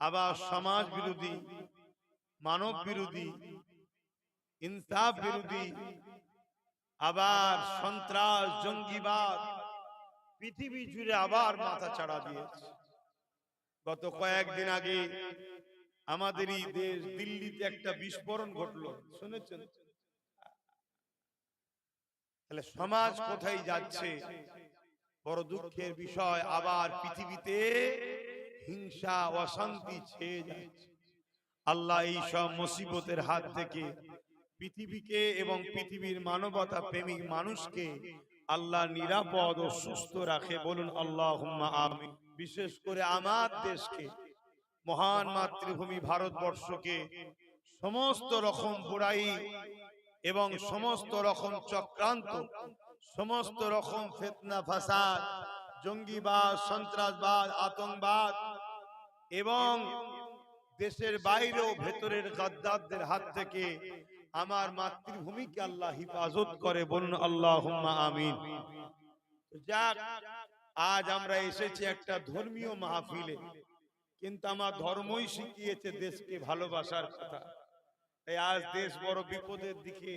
আবার সমাজ বিরোধী, মানব বিরোধী, ইনসাফ বিরোধী, আবার সন্ত্রাস, জঙ্গিবাদ পৃথিবী জুড়ে আবার মাথা চাড়া দিয়েছে। গত কয়েকদিন আগে আমাদের এই দেশ দিল্লিতে একটা বিস্ফোরণ ঘটলো, শুনেছেন? তাহলে সমাজ কোথায় যাচ্ছে? বড় দুঃখের বিষয়। আবার পৃথিবীতে হিংসা, অশান্তি ছেয়ে যাচ্ছে। আল্লাহ এই সব মুসিবতের হাত থেকে পৃথিবীকে এবং পৃথিবীর মানবতা প্রেমিক মানুষকে আল্লাহ নিরাপদ ও সুস্থ রাখে। বলুন আল্লাহুম্মা আমিন। বিশেষ করে আমার দেশকে, মহান মাতৃভূমি ভারতবর্ষকে সমস্ত রকম বুরাই এবং সমস্ত রকম চক্রান্ত, সমস্ত রকম ফিতনা ফাসাদ, জঙ্গিবাদ, সন্ত্রাসবাদ, আতঙ্কবাদ এবং দেশের বাইরে ও ভেতরের গাদ্দারদের হাত থেকে আমার মাতৃভূমিকে আল্লাহ হিফাজত করে। বলুন আল্লাহুম্মা আমিন। যাক, আজ আমরা এসেছি একটা ধর্মীয় মাহফিলে, কিন্তু আমার ধর্মই শিখিয়েছে দেশকে ভালোবাসার কথা। তাই আজ দেশ বড় বিপদের দিকে।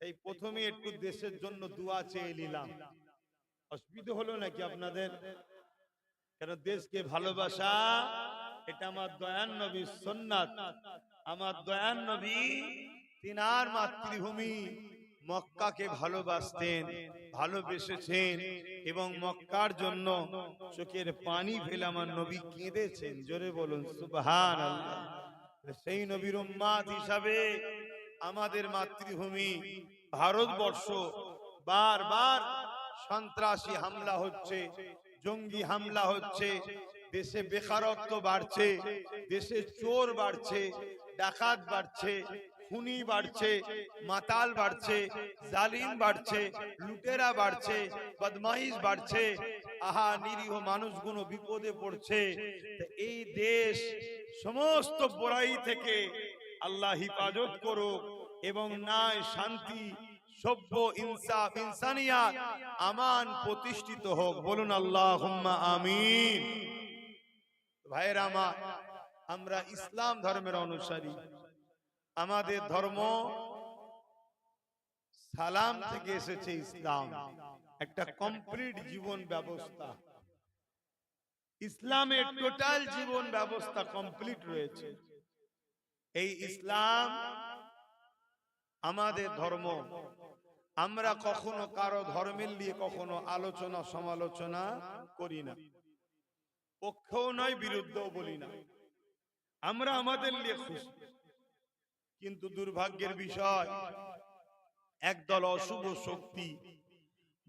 এই প্রথমে একটু দেশের জন্য দোয়া চেয়ে নিলাম। অসুবিধা হলো নাকি আপনাদের? কেন দেশকে ভালোবাসা এটা আমার দয়ান নবীর সুন্নাত। আমার দয়ান নবী তিনার মাতৃভূমি মক্কাকে ভালোবাসতেন, ভালোবেসেছেন এবং মক্কার জন্য চোখের পানি ফেলে আমার নবী কেঁদেছেন। জোরে বলুন সুবহানাল্লাহ। সেই নবীর উম্মাত হিসাবে আমাদের মাতৃভূমি ভারতবর্ষ বারবার সন্ত্রাসী হামলা হচ্ছে, জঙ্গি হামলা হচ্ছে, দেশে বেকারত্ব বাড়ছে, দেশে চোর বাড়ছে, ডাকাত বাড়ছে, খুনি বাড়ছে, মাতাল বাড়ছে, জালিম বাড়ছে, লুটেরা বাড়ছে, বদমাইশ বাড়ছে। আহা, নিরীহ মানুষগুলো বিপদে পড়ছে। এই দেশ সমস্ত বুরাই থেকে আল্লাহ হিফাজত করুক এবং ন্যায়, শান্তি, সভ্য, ইনসাফ, ইনসানিয়াত, আমান প্রতিষ্ঠিত হোক। বলুন আল্লাহুম্মা আমিন। ভাইরা আমার, আমরা ইসলাম ধর্মের অনুসারী। আমাদের ধর্ম সালাম থেকে এসেছে। ইসলাম একটা কমপ্লিট জীবন ব্যবস্থা। ইসলামের টোটাল জীবন ব্যবস্থা কমপ্লিট রয়েছে। এই ইসলাম আমাদের ধর্ম। আমরা কখনো কারো ধর্মের নিয়ে কখনো আলোচনা সমালোচনা করি না, পক্ষেও নয় বিরুদ্ধেও বলি না। আমরা আমাদের নিয়ে খুশি। কিন্তু দুর্ভাগ্যের বিষয়, একদল অশুভ শক্তি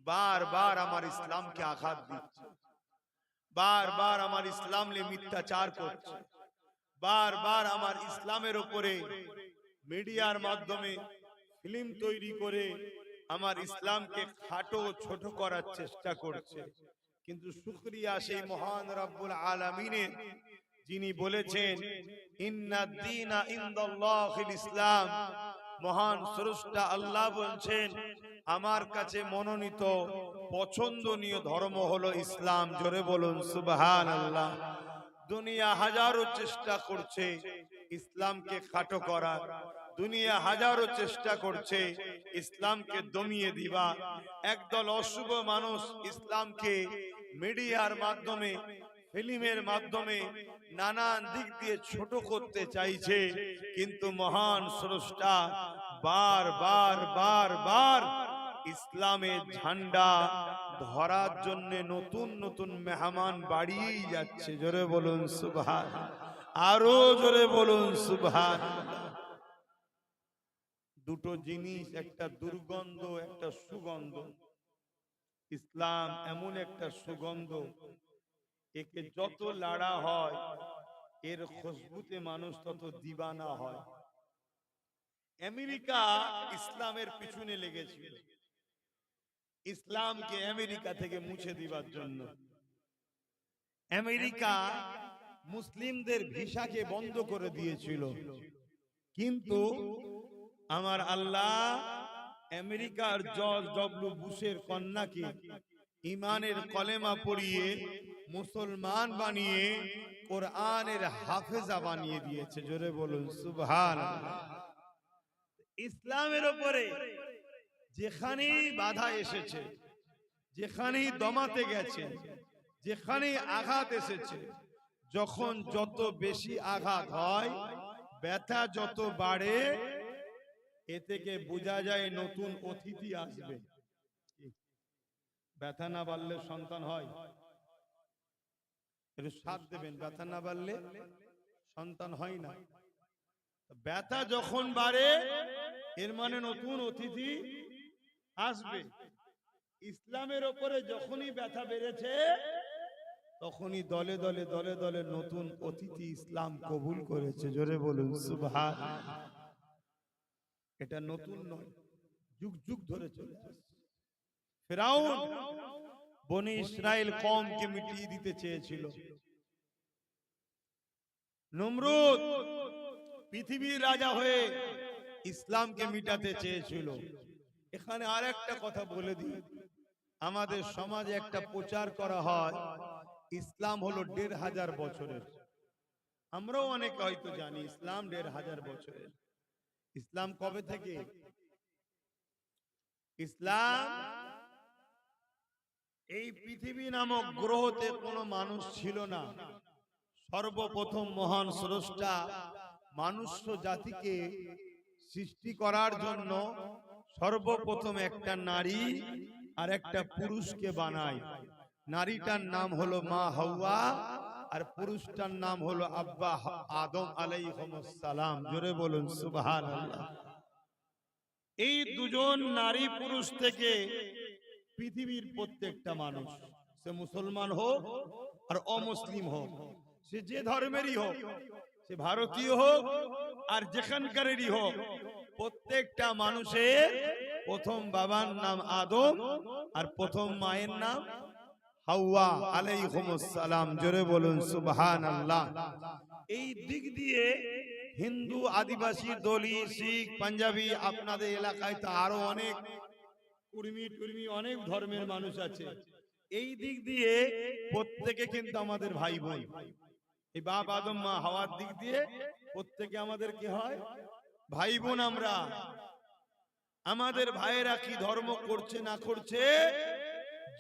বারবার আমার ইসলামকে আঘাত দিচ্ছে, বারবার আমার ইসলাম নিয়ে মিথ্যাচার করছে, বারবার আমার ইসলামের উপরে মিডিয়ার মাধ্যমে ফিল্ম তৈরি করে আমার ইসলামকে খাটো ছোট করার চেষ্টা করছে। কিন্তু শুকরিয়া সেই মহান রব্বুল আলামিনের, যিনি বলেছেন ইন্নাদ দীনা ইনদাল্লাহিল ইসলাম। মহান স্রষ্টা আল্লাহ বলছেন আমার কাছে মনোনীত পছন্দনীয় ধর্ম হলো ইসলাম। জোরে বলুন সুবহানাল্লাহ। দুনিয়া হাজারো চেষ্টা করছে ইসলামকে খাটো করার, দুনিয়া হাজারো চেষ্টা করছে ইসলামকে দমিয়ে দিবা। একদল অশুভ মানুষ ইসলামকে মিডিয়ার মাধ্যমে, ফিল্মের মাধ্যমে নানান দিক দিয়ে ছোট করতে চাইছে। কিন্তু মহান স্রষ্টা বারবার বারবার ইসলামের ঝান্ডা ধরার জন্য নতুন নতুন মেহমান বাড়িয়েই যাচ্ছে। জোরে বলুন সুবহানাল্লাহ। আরো জোরে বলুন সুবহানাল্লাহ। দুটো জিনিস, একটা দুর্গন্ধ, একটা সুগন্ধ। ইসলাম এমন একটা সুগন্ধ, একে যত লাড়া হয় এর খুশবুতে মানুষ তত দিবানা হয়। আমেরিকা ইসলামের পিছনে লেগেছিল, ইসলামকে আমেরিকা থেকে মুছে দিবার জন্য। আমেরিকা মুসলিমদের ভিসাকে বন্ধ করে দিয়েছিল, কিন্তু আমার আল্লাহ আমেরিকার জর্জ ডব্লিউ বুশের কন্যাকে ইমানের কলেমা পড়িয়ে মুসলমান বানিয়ে কোরআনের হাফেজা বানিয়ে দিয়েছে। জোরে বলুন সুবহানাল্লাহ। ইসলামের উপরে যেখানেই বাধা এসেছে, যেখানেই দমাতে গেছে, যেখানেই আঘাত এসেছে, যখন যত বেশি আঘাত হয়, ব্যথা যত বাড়ে, এ থেকে বোঝা যায় নতুন অতিথি আসবে। ব্যথা না বাড়লে সন্তান হয়? একটু সাথ দেবেন, ব্যথা না বাড়লে সন্তান হয় না। ব্যথা যখন বাড়ে এর মানে নতুন অতিথি আসবে। ইসলামের ওপরে যখনই ব্যথা বেড়েছে তখনই দলে দলে দলে দলে নতুন অতিথি ইসলাম কবুল করেছে। জোরে বলুন সুবহানাল্লাহ। এটা নতুন নয়, যুগ যুগ ধরে চলে আসছে। ফিরাউন বনি ইসরাইল কওমকে মিটিয়ে দিতে চেয়েছিল। নমরুদ পৃথিবীর রাজা হয়ে ইসলামকে মিটাতে চেয়েছিল। এখানে আরেকটা কথা বলে দিই, আমাদের সমাজে একটা প্রচার করা হয় ইসলাম হলো ১৫০০ বছরের। আমরাও অনেকে হয়তো জানি ইসলাম ১৫০০ বছরের। ইসলাম কবে থেকে? ইসলাম এই পৃথিবী নামক গ্রহতে কোনো মানুষ ছিল না। সর্বপ্রথম মহান স্রষ্টা মানুষ জাতিকে সৃষ্টি করার জন্য সর্বপ্রথম একটা নারী আর একটা পুরুষকে বানায়। নারীটার নাম হলো মা হাওয়া আর পুরুষটার নাম হলো আব্বা আদম আলাইহিস সালাম। জোরে বলুন সুবহানাল্লাহ। এই দুজন নারী পুরুষ থেকে পৃথিবীর প্রত্যেকটা মানুষ, সে মুসলমান হোক আর অমুসলিম হোক, সে যে ধর্মেরই হোক, সে ভারতীয় হোক আর যেখানকারেরই হোক, প্রত্যেকটা মানুষের প্রথম বাবার নাম আদম আর প্রথম মায়ের নাম হাওয়া আলাইহিস সালাম। জোরে বলুন সুবহানাল্লাহ। এই দিক দিয়ে হিন্দু, আদিবাসী, দলি, শিখ, পাঞ্জাবি, আপনাদের এলাকায় তো আরো অনেক কুর্মি টুর্মি অনেক ধর্মের মানুষ আছে। এই দিক দিয়ে প্রত্যেকে কিন্তু আমাদের ভাই বোন। এই বাপ আদম মা হাওয়ার দিক দিয়ে প্রত্যেকে আমাদের কি হয়? ভাই বোন। আমরা আমাদের ভাইয়েরা কি ধর্ম করছে না করছে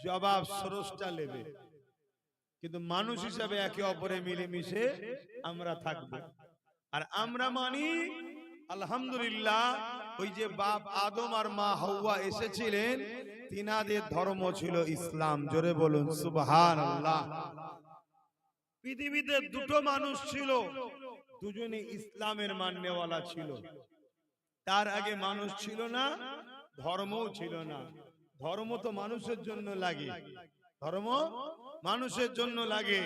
জবাব স্রষ্টা নেবে, কিন্তু মানুষ হিসাবে একে অপরে মিলেমিশে আমরা থাকবো। আর আমরা মানি আলহামদুলিল্লাহ, ওই যে বাপ আদম আর মা হাওয়া এসেছিলেন, তিনাদের ধর্ম ছিল ইসলাম। জোরে বলুন সুবহানাল্লাহ। পৃথিবীতে দুটো মানুষ ছিল, দুজনে ইসলামের মাননেওয়ালা ছিল। তার আগে মানুষ ছিল না, ধর্মও ছিল না। ধর্ম তো মানুষের জন্য লাগে, ধর্ম মানুষের জন্য লাগে।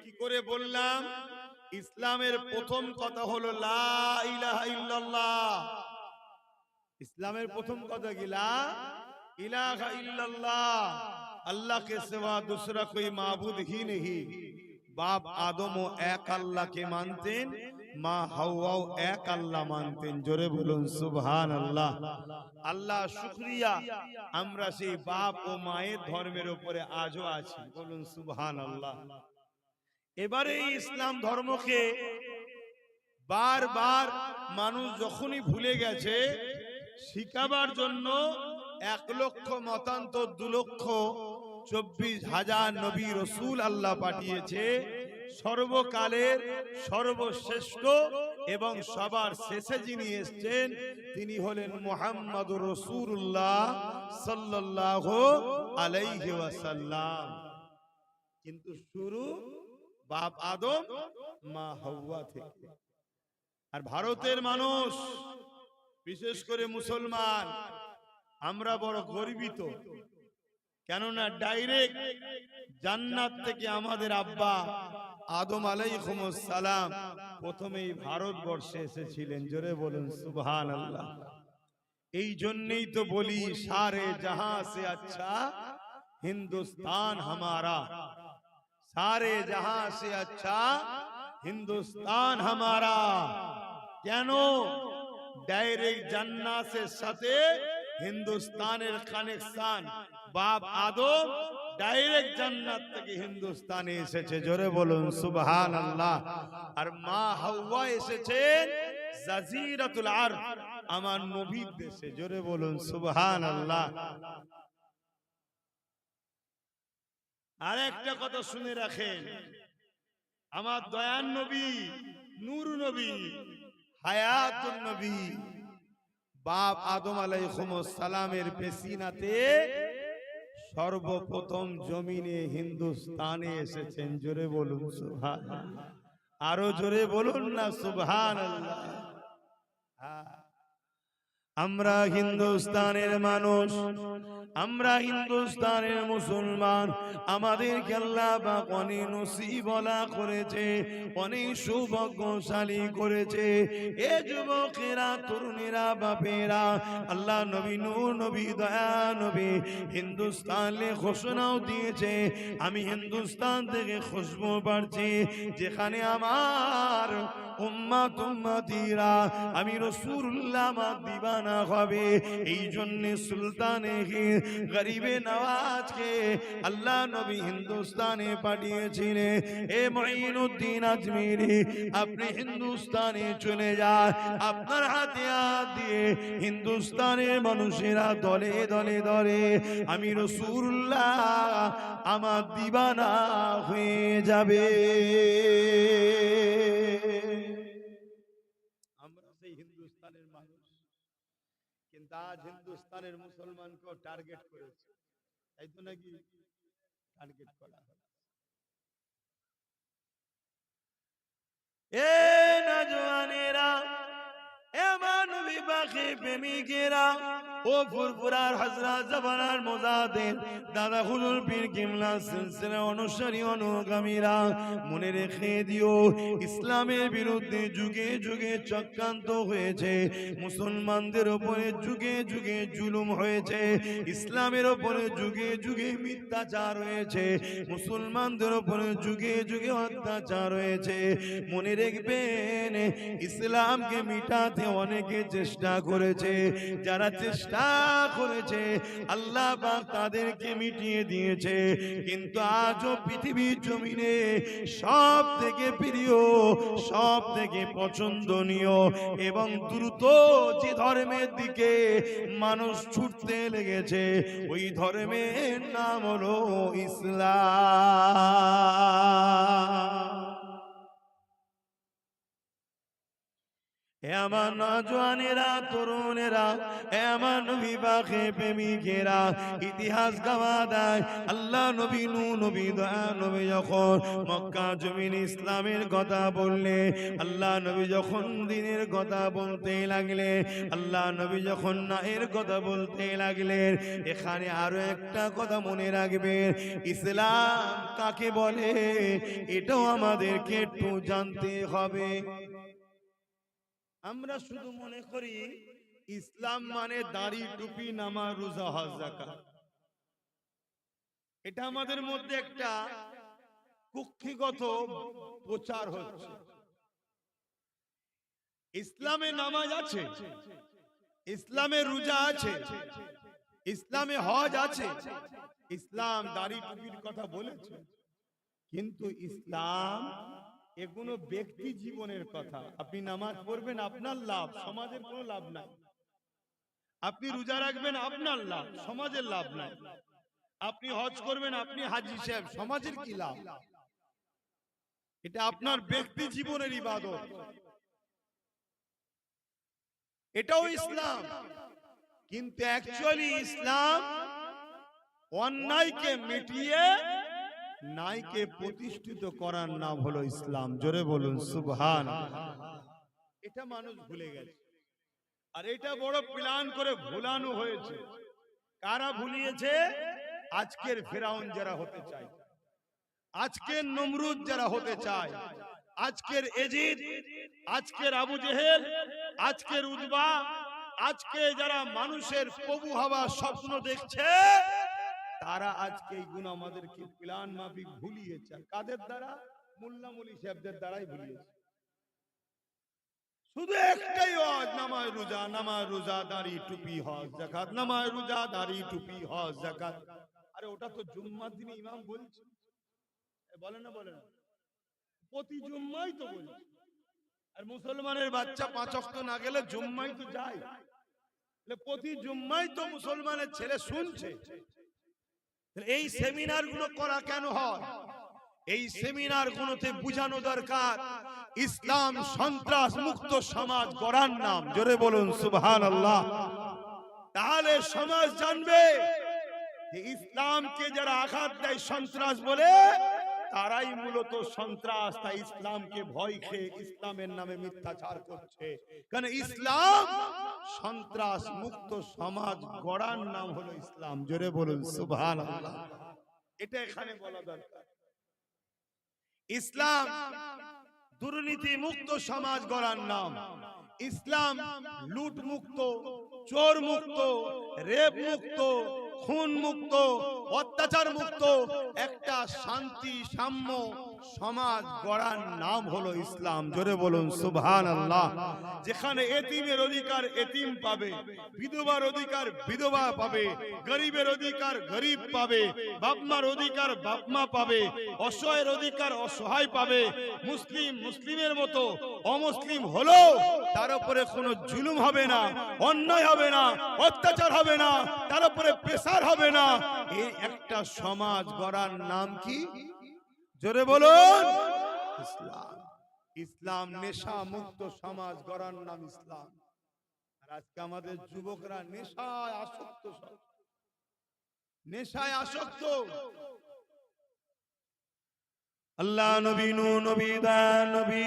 কি করে বললাম? ইসলামের প্রথম কথা হলো লা ইলাহা ইল্লাল্লাহ। ইসলামের প্রথম কথা কি? লা ইলাহা ইল্লাল্লাহ, अल्लाह के सिवा दूसरा कोई माबूद ही नहीं। बाप आदम एक अल्लाह के मानतें, माँ हव्वा एक अल्लाह मानतें। जोरे बोलुन सुबहान अल्लाह। अल्लाह शुक्रिया আমরা সেই বাপ ও মায়ের ধর্মের উপরে আজও আছি। বলুন সুবহানাল্লাহ। এবারে ইসলাম ধর্মকে বারবার মানুষ যখনই ভুলে গেছে, শিখাবার জন্য 1 লক্ষ মতান্তর 2 লক্ষ 24,000 নবী রাসূল আল্লাহ পাঠিয়েছে। সর্বকালের সর্বশ্রেষ্ঠ এবং সবার শেষে যিনি এসেছেন তিনি হলেন মুহাম্মদুর রাসূলুল্লাহ সাল্লাল্লাহু আলাইহি ওয়াসাল্লাম। কিন্তু শুরু বাপ আদম মা হাওয়া থেকে। আর ভারতের মানুষ, বিশেষ করে মুসলমান, আমরা বড় গর্বিত, কেননা ডাইরেক্ট জান্নাত থেকে আমাদের আব্বা আদম আলাইহিস সালাম প্রথমেই ভারতবর্ষে এসেছিলেন। জোরে বলুন সুবহানাল্লাহ। এই জন্যই তো বলি সারে জাহাঁ সে আচ্ছা হিন্দুস্তান হামারা, সারে জাহাঁ সে আচ্ছা হিন্দুস্তান হামারা। কেন? ডাইরেক্ট জান্নাতের সাথে হিন্দুস্তানের কানেকশন। বাপ আদম ডাইরেক্ট জান্নাত থেকে হিন্দুস্তানে এসেছে, জোরে বলুন সুবহানাল্লাহ। আর মা হাওয়া এসেছেন জাজিরাতুল আরব, আমার নবীর দেশে, জোরে বলুন সুবহানাল্লাহ। আর একটা কথা শুনে রাখেন, আমার দয়ার নবী, নূর নবী, হায়াতুন নবী, বাপ আদম আলাইহিস সালামের পেশিনাতে সর্বপ্রথম জমিনে হিন্দুস্তানে এসেছেন, জোরে বলুন সুবহানাল্লাহ। আরো জোরে বলুন না সুবহানাল্লাহ। আমরা হিন্দুস্তানের মানুষ, আমরা হিন্দুস্তানের মুসলমান, আমাদেরকে আল্লাহ পাক অনেক নসিবওয়ালা করেছে, অনেক সৌভাগ্যশালী করেছে। এ যুবকেরা, তরুণীরা, বাপেরা, আল্লাহ নবী, নূর নবী, দয়া নবী হিন্দুস্তানে ঘোষণাও দিয়েছে, আমি হিন্দুস্তান থেকে খুশবু বাড়ছি, যেখানে আমার উম্মত উম্মতিরা আমি রাসূলুল্লাহ মা দিবানা হবে। এই জন্য সুলতানে গরিবে নওয়াজকে আল্লাহ নবী হিন্দুস্তানে পাঠিয়েছিলেন। এ মুঈনুদ্দিন আজমিরি, আপনি হিন্দুস্তানে চলে যান, আপনার হাতে হাত দিয়ে হিন্দুস্তানের মানুষেরা দলে দলে দলে আমি রাসূলুল্লাহ আমার দিবানা হয়ে যাবে। হিন্দুস্তানের মানুষ, কিন্তু আজ হিন্দুস্তানের মুসলমানকে টার্গেট করেছে, তাই তো নাকি? টার্গেট করা হয়। এ নওজওয়ানেরা, এ মানবী পাখি প্রেমিকেরা, ও ফুরফুরার হযরত জাবানার মুজাদ্দিদ দাদা হুজুর পীর কিবলা সিলসিলা অনুসারী অনুগামীরা, মনে রেখে দিও, ইসলামের বিরুদ্ধে যুগে যুগে চক্রান্ত হয়েছে, মুসলমানদের উপরে যুগে যুগে জুলুম হয়েছে, ইসলামের উপরে যুগে যুগে মিথ্যাচার হয়েছে, মুসলমানদের উপরে যুগে যুগে অত্যাচার হয়েছে। মনে রাখবেন, ইসলামকে মিটাতে অনেকে চেষ্টা করেছে, যারা চেষ্টা করেছে আল্লাহ পাক তাদেরকে মিটিয়ে দিয়েছে। কিন্তু আজও পৃথিবীর জমিনে সব থেকে প্রিয়, সব থেকে পছন্দনীয় এবং দ্রুত যে ধর্মের দিকে মানুষ ছুটতে লেগেছে, ওই ধর্মের নাম হলো ইসলাম। আমার নওজওয়ানেরা, তরুণেরা, আমার নবী পাকে প্রেমিকেরা, ইতিহাস গাওয়া দেয় আল্লাহ নবী, নূর নবী, দয়া নবী যখন মক্কা জমিনে ইসলামের কথা বললে, আল্লাহ নবী যখন দ্বীনের কথা বলতে লাগলেন, আল্লাহ নবী যখন ন্যায়ের কথা বলতে লাগলেন, এখানে আরো একটা কথা মনে রাখবেন, ইসলাম কাকে বলে এটাও আমাদেরকে একটু জানতে হবে। আমরা শুধু মনে করি ইসলাম মানে দাড়ি, টুপি, নামাজ, রোজা, হজ, যাকাত। এটা আমাদের মধ্যে একটা কুক্ষিগত প্রচার হচ্ছে। ইসলামে নামাজ আছে, ইসলামে রোজা আছে, ইসলামে হজ আছে, ইসলাম দাড়ি টুপির কথা বলেছে, কিন্তু ইসলাম এগুলো ব্যক্তি জীবনের কথা। আপনি নামাজ পড়বেন, আপনার লাভ, সমাজের কোনো লাভ নাই। আপনি রোজা রাখবেন, আপনার লাভ, সমাজের লাভ নাই। আপনি হজ করবেন, আপনি হাজী সাহেব, সমাজের কি লাভ? এটা আপনার ব্যক্তি জীবনের ইবাদত। এটাও ইসলাম, কিন্তু অ্যাকচুয়ালি ইসলাম অন্যায়কে মিটিয়ে ন্যায়কে প্রতিষ্ঠিত করার নাম হলো ইসলাম। জোরে বলুন সুবহানাল্লাহ। এটা মানুষ ভুলে গেছে, আর এটা বড় প্ল্যান করে ভুলানো হয়েছে। কারা ভুলিয়েছে? আজকের ফেরাউন যারা হতে চায়, আজকের নমরুদ যারা হতে চায়, আজকের এজিদ, আজকের আবু জেহেল, আজকের উতবা, আজকে যারা মানুষের প্রভু হওয়ার স্বপ্ন দেখছে, তারা আজকে এই গুণ আমাদেরকে প্ল্যান মাফিক ভুলিয়েছে। কাদের দ্বারা? মোল্লা মৌলী সাহেবদের দ্বারাই ভুলিয়েছে। শুধু একটাই ওয়াজ, নামাজ রোজা, নামাজ রোজা, দাড়ি টুপি, হজ, যাকাত, নামাজ রোজা, দাড়ি টুপি, হজ, যাকাত। আরে ওটা তো জুম্মার দিনে ইমাম বলছে, বলে না বলে না, প্রতি জুম্মাই তো বলছে। আর মুসলমানের বাচ্চা 5 ওয়াক্ত না গেলে জুম্মাই তো যায়, প্রতি জুম্মাই তো মুসলমানের ছেলে শুনছে। এই সেমিনার গুলো করা কেন হয়? এই সেমিনার গুলোতে বুঝানো দরকার ইসলাম সন্ত্রাস মুক্ত সমাজ গড়ার নাম। জোরে বলুন সুবহানাল্লাহ। তাহলে সমাজ জানবে যে ইসলামকে যারা আঘাত দেয় সন্ত্রাস বলে, তারাই মূলত সন্ত্রাস। তাই ইসলামকে ভয় খেয়ে ইসলামের নামে মিথ্যাচার করছে। কারণ ইসলাম সন্ত্রাস মুক্ত সমাজ গড়ার নাম হলো ইসলাম। জোরে বলুন সুবহানাল্লাহ। এটা এখানে বলা দরকার। ইসলাম দুর্নীতি মুক্ত সমাজ গড়ার নাম। ইসলাম লুট মুক্ত, চোর মুক্ত, রেপ মুক্ত, খুন মুক্ত, অত্যাচার মুক্ত একটা শান্তি সাম্য সমাজ গড়ার নাম হলো ইসলাম। জোরে বলুন সুবহানাল্লাহ। যেখানে এতিমের অধিকার এতিম পাবে, বিধবার অধিকার বিধবা পাবে, গরিবের অধিকার গরিব পাবে, বাপমার অধিকার বাপমা পাবে, অসহায়ের অধিকার অসহায় পাবে। মুসলিম মুসলিমের মতো অমুসলিম হলো তার উপরে কোনো জুলুম হবে না, অন্যায় হবে না, অত্যাচার হবে না, তার উপরে প্রেসার হবে না। এই একটা সমাজ গড়ার নাম কি? জোরে বলুন ইসলাম। ইসলাম নেশা মুক্ত সমাজ গড়ার নাম ইসলাম। আর আজকে আমাদের যুবকরা নেশায় আসক্ত, সব নেশায় আসক্ত। আল্লাহ নবী নূহ নবী দয়ার নবী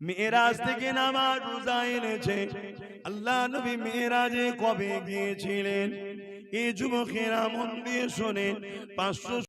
মেরাজ থেকে নামাজ রোজা এনেছে। আল্লাহ নবী মেরাজে কবে গিয়েছিলেন? এই যুবকেরা মন দিয়ে শোনেন। 500